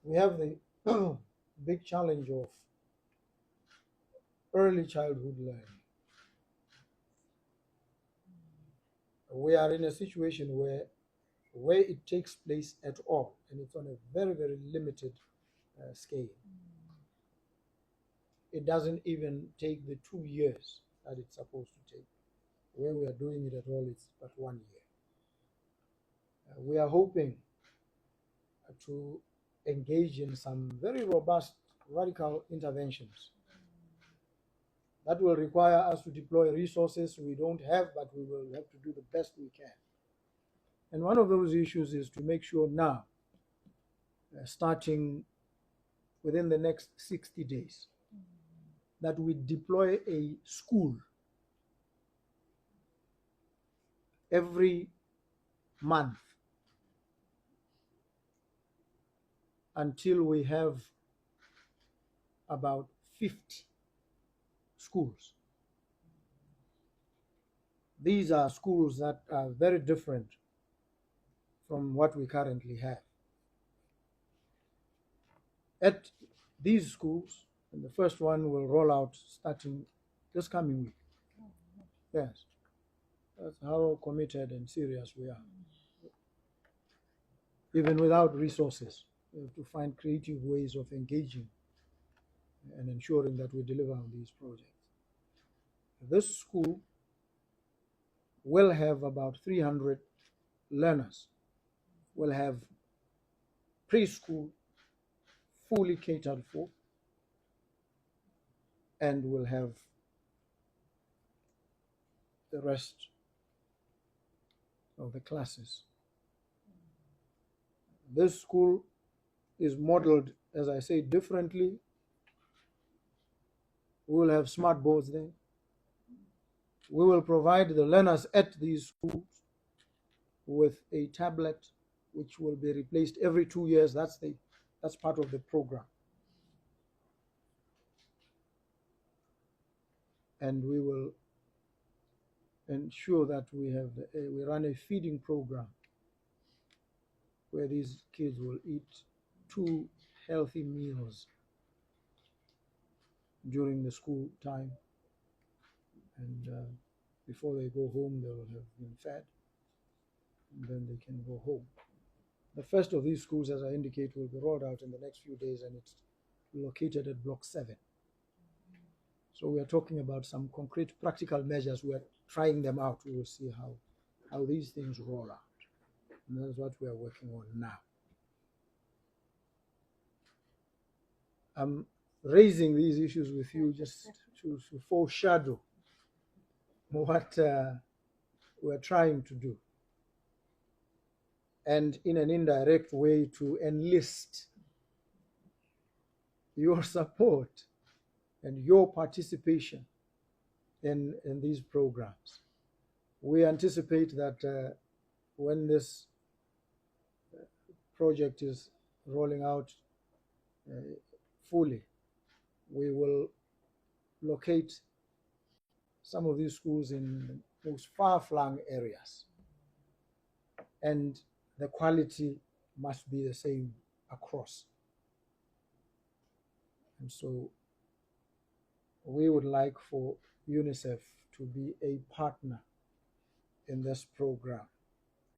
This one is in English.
We have the big challenge of early childhood learning. We are in a situation where it takes place at all, and it's on a very, very limited scale. It doesn't even take the 2 years that it's supposed to take. Where we are doing it at all, it's but 1 year. We are hoping to engage in some very robust, radical interventions that will require us to deploy resources we don't have, but we will have to do the best we can. And one of those issues is to make sure now, starting within the next 60 days, that we deploy a school every month until we have about 50 schools. These are schools that are very different from what we currently have. At these schools, and the first one will roll out starting this coming week. Yes, that's how committed and serious we are. Even without resources, we have to find creative ways of engaging and ensuring that we deliver on these projects. This school will have about 300 learners. We'll have preschool fully catered for, and we'll have the rest of the classes. This school is modeled, as I say, differently. We will have smart boards there. We will provide the learners at these schools with a tablet which will be replaced every 2 years. That's part of the program. And we will ensure that we run a feeding program where these kids will eat 2 healthy meals during the school time, and before they go home they will have been fed, and then they can go home. The first of these schools, as I indicate, will be rolled out in the next few days, and it's located at Block 7. So we are talking about some concrete practical measures. We are trying them out. We will see how these things roll out. And that is what we are working on now. I'm raising these issues with you just to foreshadow what we're trying to do, and in an indirect way to enlist your support and your participation in these programs. We anticipate that when this project is rolling out fully, we will locate some of these schools in most far-flung areas, and the quality must be the same across. And so we would like for UNICEF to be a partner in this program.